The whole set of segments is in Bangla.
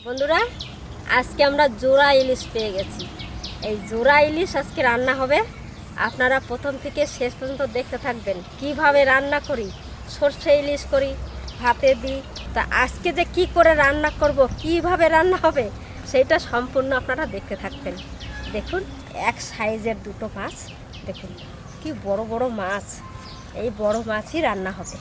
বন্ধুরা, আজকে আমরা জোড়া ইলিশ পেয়ে গেছি। এই জোড়া ইলিশ আজকে রান্না হবে। আপনারা প্রথম থেকে শেষ পর্যন্ত দেখতে থাকবেন কিভাবে রান্না করি। সর্ষে ইলিশ করি, ভাতে দিই। তা আজকে যে কি করে রান্না করব, কিভাবে রান্না হবে, সেইটা সম্পূর্ণ আপনারা দেখতে থাকবেন। দেখুন, এক সাইজের দুটো মাছ, দেখুন কি বড় বড় মাছ। এই বড় মাছই রান্না হবে।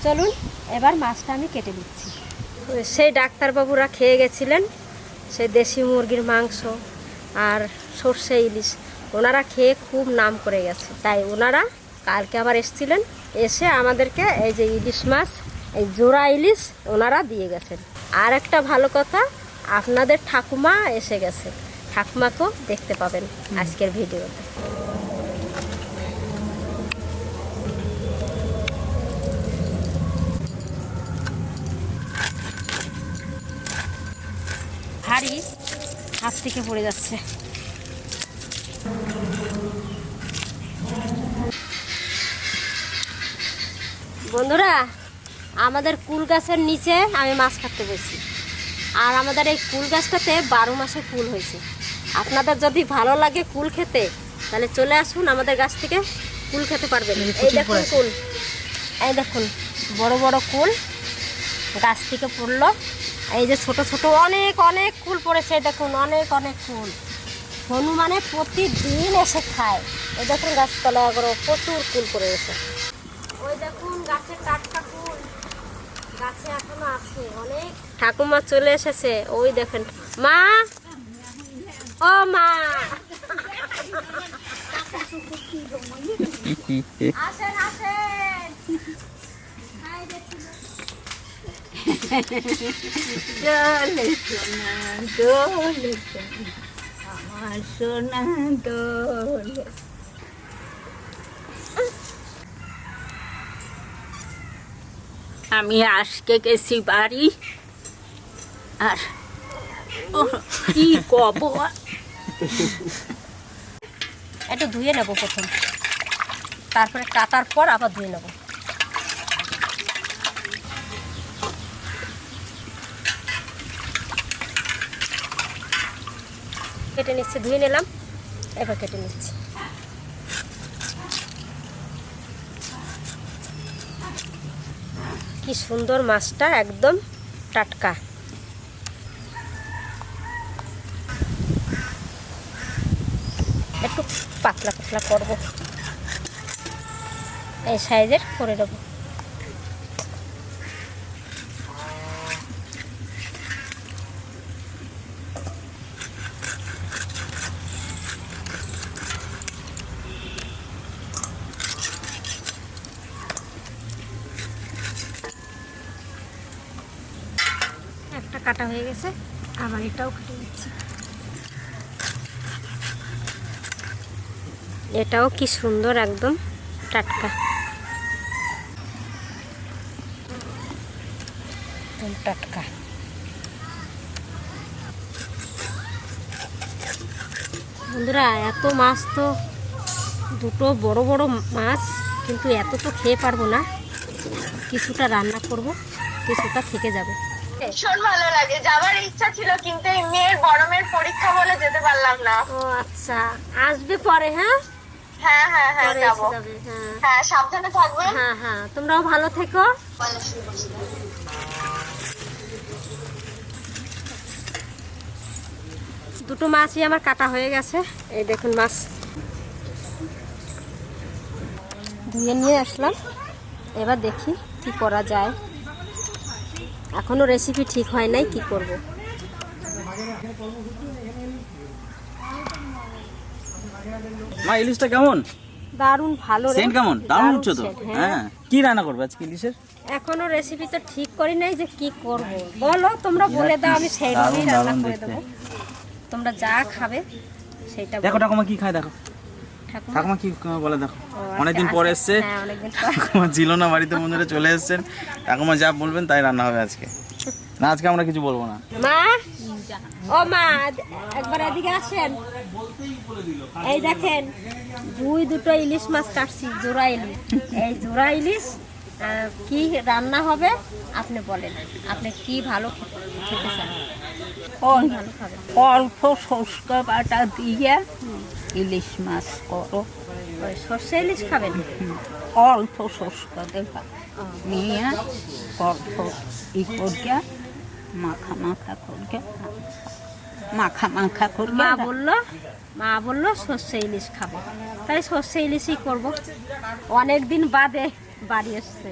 চলুন এবার মাছটা আমি কেটে দিচ্ছি। সেই ডাক্তারবাবুরা খেয়ে গেছিলেন সেই দেশি মুরগির মাংস আর সর্ষে ইলিশ, ওনারা খেয়ে খুব নাম করে গেছে। তাই ওনারা কালকে আবার এসেছিলেন, এসে আমাদেরকে এই যে ইলিশ মাছ, এই জোড়া ইলিশ ওনারা দিয়ে গেছেন। আর একটা ভালো কথা, আপনাদের ঠাকুমা এসে গেছে, ঠাকুমাকেও দেখতে পাবেন আজকের ভিডিওতে। ভারী, হাত থেকে পড়ে যাচ্ছে। বন্ধুরা, আমাদের কুল গাছের নিচে আমি মাছ কাটতে বসি। আর আমাদের এই কুল গাছটাতে 12 মাসে কুল হয়েছে। আপনাদের যদি ভালো লাগে কুল খেতে, তাহলে চলে আসুন আমাদের গাছ থেকে কুল খেতে পারবেন। এই দেখুন কুল, এই দেখুন বড় বড় কুল গাছ থেকে পড়লো। এই যে ছোট ছোট অনেক অনেক কুল পড়েছে, দেখুন অনেক অনেক কুল। হনুমানে প্রতিদিন এসে খায়। এই দেখুন গাছতলা করে প্রচুর কুল পড়ে গেছে। ওই দেখুন গাছের টাটকা কুল, গাছে এখনো আছে অনেক। ঠাকুমা চলে এসেছে, ওই দেখেন। মা, ও মা, আসেন আসেন। দোলে সোনা দোলে আমার সোনা দোলে। আমি আজকে গেছি বাড়ি, আর কি কব, একটু ধুয়ে নেবো প্রথম, তারপরে কাটার পর আবার ধুয়ে নেবো। কেটে নিচ্ছি, ধুয়ে নিলাম, এবার কেটে নিচ্ছি। কি সুন্দর মাছটা, একদম টাটকা। একটু পাতলা পাতলা করবো, এই সাইজের করে দেবো। একটা কাটা হয়ে গেছে, আবার এটাও কেটে নিচ্ছি। এটাও কি সুন্দর, একদম টাটকা, একদম টাটকা। বন্ধুরা, এত মাছ তো, দুটো বড় বড় মাছ, কিন্তু এত তো খেয়ে পারবো না। কিছুটা রান্না করব, কিছুটা থেকে যাবে। ভীষণ ভালো লাগে, যাবার ইচ্ছা ছিল কিন্তু এই মেয়ের বড় মেয়ের পরীক্ষা বলে যেতে পারলাম না। ও আচ্ছা, আসবে পরে। হ্যাঁ হ্যাঁ হ্যাঁ হ্যাঁ পরে যাবো। এসে যাবে। হ্যাঁ হ্যাঁ সাবধানে থাকবে। হ্যাঁ হ্যাঁ, তোমরাও ভালো থেকো। দুটো মাছই আমার কাটা হয়ে গেছে। এই দেখুন মাছ ধুয়ে নিয়ে আসলাম। এবার দেখি কি করা যায়। এখনো রেসিপি ঠিক হয় নাই, কি করব। মা, ইলিশটা কেমন? দারুণ ভালো রে। সেন্ট কেমন? দারুণ উঠছে তো। সেন্ট, হ্যাঁ, কি রান্না করবে আজকে ইলিশের? এখনো রেসিপি তো ঠিক করি নাই যে কি করব। বলো, তোমরা বলে দাও, আমি সেইভাবেই রান্না করে দেবো। তোমরা যা খাবে সেইটা দেখো ঠাকুমা কি খায়, দেখো ঠাকুমা। ঠাকুমা কি বলে দেখো। আচ্ছা, অনেকদিন পরে এসছে, হ্যাঁ অনেকদিন পর। ঠাকুমা ছিল না বাড়িতে, বন্ধুরা চলে এসছেন। ঠাকুমা যা বলবেন তাই রান্না হবে আজকে। না আজকে আমরা কিছু বলবো না। মা, ও মা, একবার এদিকে আসেন। এই দেখেন দুটো ইলিশ মাছ কাটছি, জোড়া ইলিশ। এই জোড়া ইলিশ কি রান্না হবে আপনি বলেন, আপনি কি ভালো খেতে চান? ভালো খাবেন? অল্প সরষে বাটা দিয়ে ইলিশ মাছ করো। ওই সর্ষে ইলিশ খাবেন? অল্প সরষে দেবা নিয়ে অল্প করিয়া মাখা মাখা করিয়া মা বললো সর্ষে ইলিশ খাবে, তাই সর্ষে ইলিশই করব। অনেক দিন বাদে বাড়ি এসছে,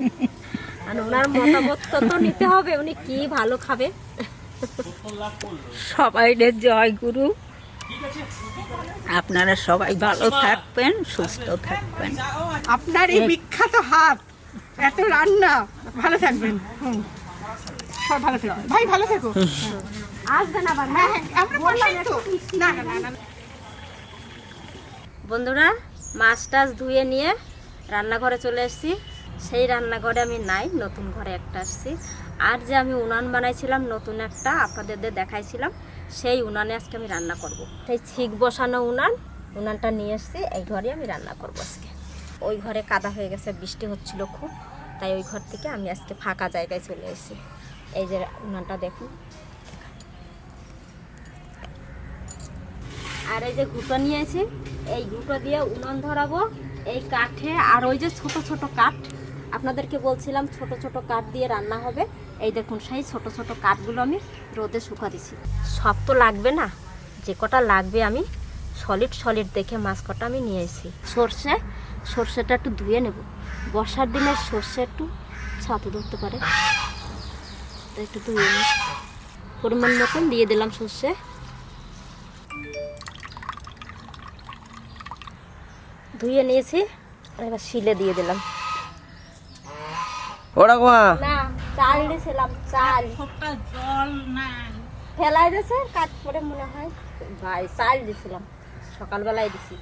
আর ওনার মতামত তো নিতে হবে, উনি কি ভালো খাবে। সবাইদের জয় গুরু। আপনারা সবাই ভালো থাকবেন, সুস্থ থাকবেন। আপনার এই বিখ্যাত হাত, এত রান্না, ভালো থাকবেন। সব ভালো থেকো ভাই, ভালো থেকো। আসবেন আবার। হ্যাঁ হ্যাঁ, আমরা বললাম তো। না না না না। বন্ধুরা, মাছ টাছ ধুয়ে নিয়ে রান্নাঘরে চলে এসেছি। সেই রান্নাঘরে আমি নাই, নতুন ঘরে একটা আসছি। আর যে আমি উনান বানাইছিলাম নতুন একটা, আপনাদের দেখাইছিলাম, সেই উনানে আজকে আমি রান্না করব। সেই ছিক বসানো উনানটা নিয়ে এসেছি, এই ঘরে আমি রান্না করব আজকে। ওই ঘরে কাদা হয়ে গেছে, বৃষ্টি হচ্ছিল খুব, তাই ওই ঘর থেকে আমি আজকে ফাঁকা জায়গায় চলে এসেছি। এই যে উনানটা দেখুন, আর এই যে ঘুঁটো নিয়েছি, এই ঘুঁটো দিয়ে উনান ধরাবো। এই কাঠে, আর ওই যে ছোট ছোট কাঠ আপনাদেরকে বলছিলাম, ছোট ছোট কাঠ দিয়ে রান্না হবে। এই দেখুন, সেই ছোট ছোট কাঠগুলো আমি রোদে শুকা দিছি। সব তো লাগবে না, যে কটা লাগবে আমি সলিড দেখে মাছ কটা আমি নিয়ে এসেছি। সর্ষেটা একটু ধুয়ে নেব, বর্ষার দিনে সর্ষে একটু ছাতু ধরতে পারে, তো একটু ধুয়ে নিই। পরিমাণ মতন দিয়ে দিলাম সর্ষে। ধুয়ে নিয়েছি, এবার শিলে দিয়ে দিলাম। ওরা কোয়া না, চাল দিয়েছিলাম, চাল জল না ফেলাই দিয়েছে, কাজ করে মনে হয় ভাই, চাল দিয়েছিলাম, সকালবেলায় দিছি।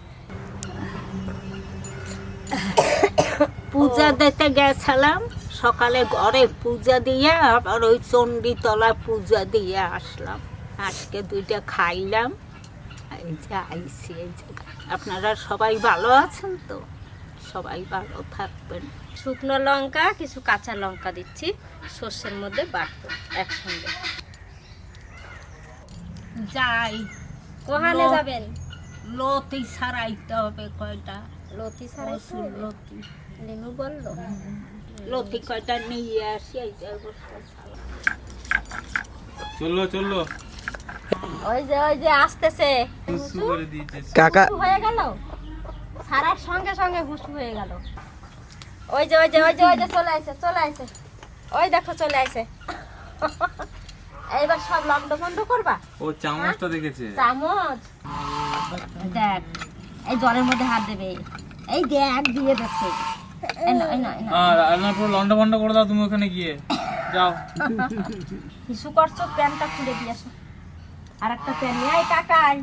পূজা দিতে গেছিলাম সকালে, ঘরে পূজা দিয়ে আবার ওই চণ্ডীতলায় পূজা দিয়ে আসলাম। আজকে 2টা খাইলাম, এই যে আইসি এই জায়গায়। আপনারা সবাই ভালো আছেন তো? সবাই ভালো থাকবেন। শুকনো লঙ্কা, কিছু কাঁচা লঙ্কা দিচ্ছি সর্ষের মধ্যে বাটবো একসঙ্গে। যাই, কোহানে যাবেন? লতি ছাড়াইতে হবে কয়টা। লতি ছাড়াই লতি লেবু বললো, লতি কয়টা নিয়ে আসি। এই যে চললো ওই যে আসতেছে, কাকা হুসু হয়ে গেল, ছাড়ার সঙ্গে সঙ্গে হুসু হয়ে গেল। ওই যে চলে আসে, ওই দেখো চলে আসে। এইবার সব লন্ড বন্ধ করবা। ও চামচটা দেখেছে, চামচ দেখ, এই জলের মধ্যে হাত দেবে, এই দেখ দিয়ে দিচ্ছে। পুরো লন্ডা বন্ডা করে দাও তুমি ওখানে গিয়ে, যাও। হিসু করছো, প্যান্টটা খুলে দিয়ে আসো। আর একটা প্যান নিয়ে আয়, কাকাই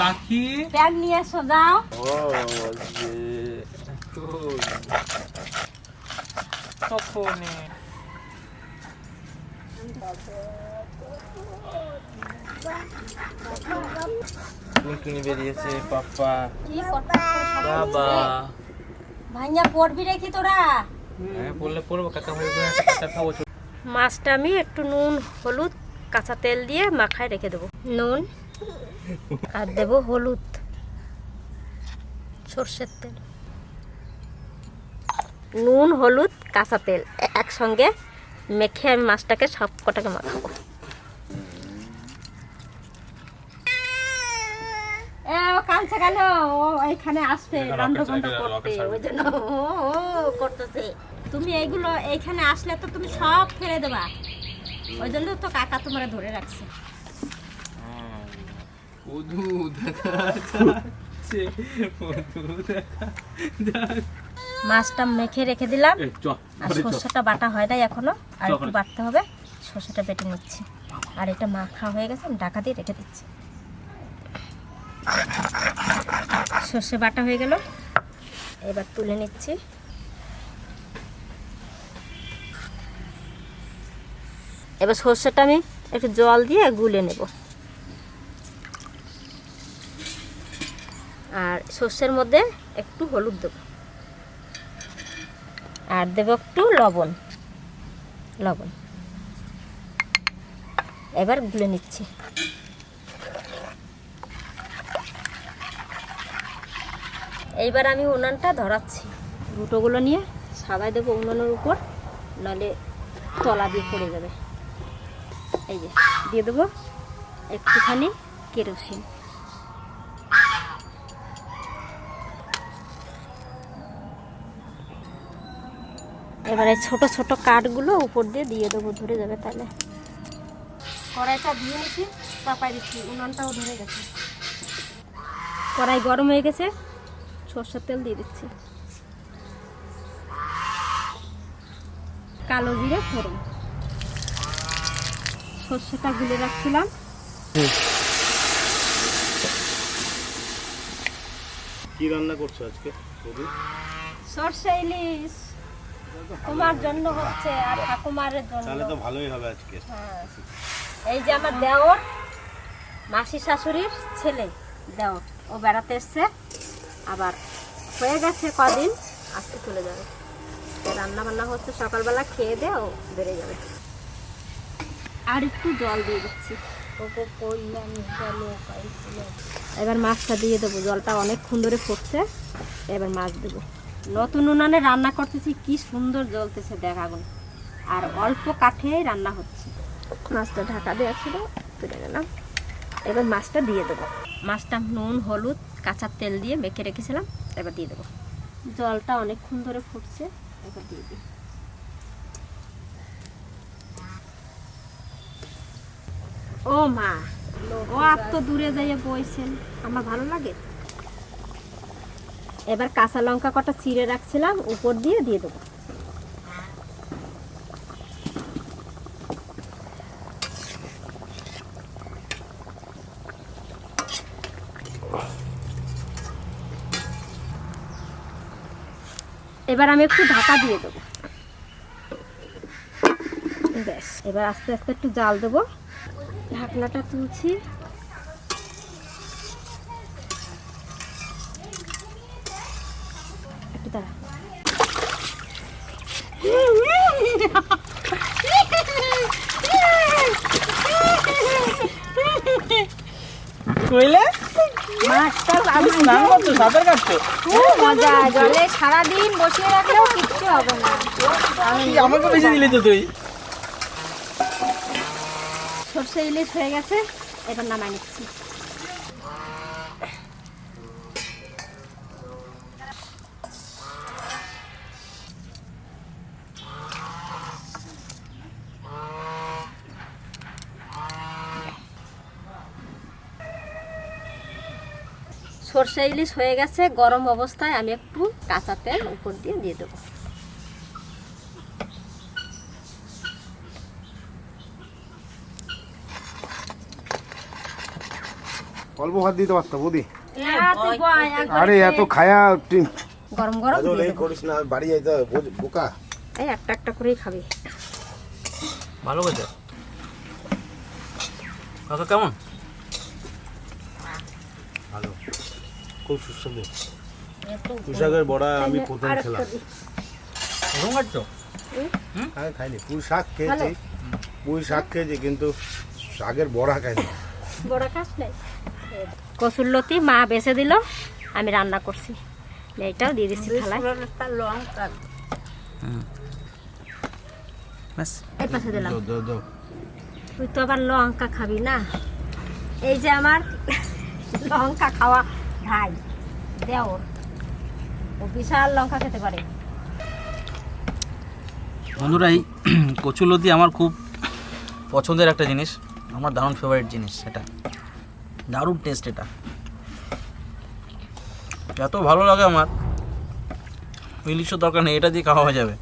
পাখি প্যান নিয়ে আসো, যাও। টুনটুনি বেরিয়েছে, পাপ্পা, কি করতে বাবা। ভাইয়া পড়বি রেখি তোরা? হ্যাঁ বললে পড়বো, কাকা হয়ে একটা কাঁচা খাবো। মাছটা আমি একটু নুন হলুদ কাঁচা তেল দিয়ে মাখায় রেখে দেবো। নুন আর দেবো হলুদ, সর্ষের তেল, নুন হলুদ কাঁচা তেল একসঙ্গে মেখে আমি মাছটাকে সব কটাকে মাখাবো। কাঁচা কেন, ও এইখানে আসবে রান্না বান্না করতে, ওই জন্য ও করতেছে। তুমি এইগুলো এইখানে আসলে তো তুমি সব ফেলে দেবা, ওই জন্য তো কাকা তোমার ধরে রাখছে। মাছটা মেখে রেখে দিলাম, আর সর্ষেটা বাটা হয় নাই এখনো, আর একটু বাটতে হবে। সর্ষেটা বেটে নিচ্ছি, আর এটা মাখা হয়ে গেছে, আমি ঢাকা দিয়ে রেখে দিচ্ছি। সর্ষে বাটা হয়ে গেল, এবার তুলে নিচ্ছি। এবার সর্ষেটা আমি একটু জল দিয়ে গুলে নেব। আর সর্ষের মধ্যে একটু হলুদ দেবো, আর দেবো একটু লবণ। এবার গুলে নিচ্ছি। এইবার আমি উনানটা ধরাচ্ছি। দুটোগুলো নিয়ে সাবাই দেবো উনানের উপর, নাহলে তলা দিয়ে পড়ে যাবে। এই যে দিয়ে দেবো একটুখানি কেরোসিন। এবারে ছোট ছোট কাঠগুলো উপর দিয়ে দেবো, ধরে যাবে তাহলে। কড়াইটা দিয়ে নিচ্ছি, চাপাই দিচ্ছি, উনানটাও ধরে গেছে। কড়াই গরম হয়ে গেছে, সরষের তেল দিয়ে দিচ্ছি। কালো জিরে ফোড়ন, সর্ষেটা গুলে রাখছিলাম। কি রান্না করছো আজকে? সর্ষে ইলিশ তোমার জন্য হচ্ছে, আর ঠাকুমারের জন্য। তাহলে তো ভালোই হবে আজকে। হ্যাঁ, এই যে আমার দেওর, মাসি শাশুড়ির ছেলে দেওর, ও বেড়াতে এসছে, আবার হয়ে গেছে কদিন, আজকে চলে যাবে। রান্না বান্না হচ্ছে, সকালবেলা খেয়ে দে ও বেড়ে যাবে। আর একটু জল দিয়ে দিচ্ছি। এবার মাছটা দিয়ে দেবো, জলটা অনেকক্ষণ ধরে ফুটছে। এবার মাছ দেবো। নতুন উনানে রান্না করতেছি, কি সুন্দর জ্বলতেছে দেখ আগুন, আর অল্প কাঠেই রান্না হচ্ছে। মাছটা ঢাকা দেওয়া ছিল, তুলে নিলাম। এবার মাছটা দিয়ে দেবো। মাছটা নুন হলুদ কাঁচা তেল দিয়ে মেখে রেখেছিলাম, এবার দিয়ে দেবো। জলটা অনেকক্ষণ ধরে ফুটছে, এবার দিয়ে দিই। ও মা, ও আর তো দূরে যাইয়ে বইছেন, আমার ভালো লাগে। এবার কাঁচা লঙ্কা কটা চিড়ে রাখছিলাম, উপর দিয়ে দেবো। এবার আমি একটু ঢাকা দিয়ে দেবো। ব্যাস, এবার আস্তে আস্তে একটু জাল দেবো। ঢাকনাটা তুলছি। একটু দাঁড়া। কইলে মাছটা আমি স্নান করছো, সাঁতার কাটছো? খুব মজা, জলে সারাদিন বসিয়ে রাখলেও কিচ্ছু হবে না। আমাকে বেশি দিলি তো তুই। সর্ষে ইলিশ হয়ে গেছে, এবার নামাই নিচ্ছি। সর্ষে ইলিশ হয়ে গেছে, গরম অবস্থায় আমি একটু কাঁচা তেল উপর দিয়ে দেবো। অল্প ভাত দিতে পারতো বৌদি। আরে এত খায়া গরম গরম দিয়ে দেবো। করিস না, বাড়ি যাইতে হবে বোকা। এই একটা একটা করেই খাবি। ভালো হয়েছে কাকা, কেমন? ভালো, খুব সুস্বাদু। পুঁইশাকের বড়া আমি প্রথম খেলাম। প্রথম খাচ্ছো? আমি খাইনি, পুঁই শাক খেয়েছি, কিন্তু শাকের বড়া খাইনি। বড় খাস নাই? কসুরলতি মা বেছে দিল, আমি রান্না করছি, এইটাও দিয়ে দিচ্ছি থালায়। এই পাশে দিলাম। তুই তো আবার লঙ্কা খাবি না। এই যে আমার লঙ্কা খাওয়া ভাই দেওর, ও বিশাল লঙ্কা খেতে পারে। বন্ধুরা, এই কচুলতি আমার খুব পছন্দের একটা জিনিস, আমার দারুণ ফেভারিট জিনিস। এটা দারুণ টেস্ট, এটা এত ভালো লাগে আমার, ইলিশের দরকার নেই, এটা দিয়ে খাওয়া হয়ে যাবে।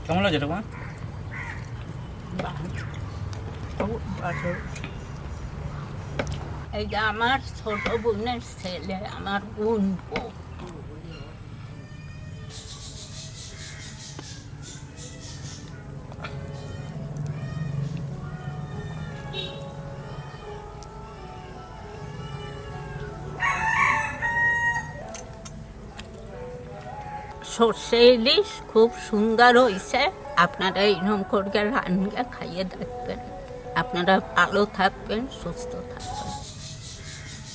কেমন লাগে এটা? এই যে আমার ছোট বোনের ছেলে, আমার বোন। সর্ষে ইলিশ খুব সুন্দর হয়েছে। আপনারা এইরকম করে রান্না খাইয়ে দেখবেন। আপনারা ভালো থাকবেন, সুস্থ থাকবেন।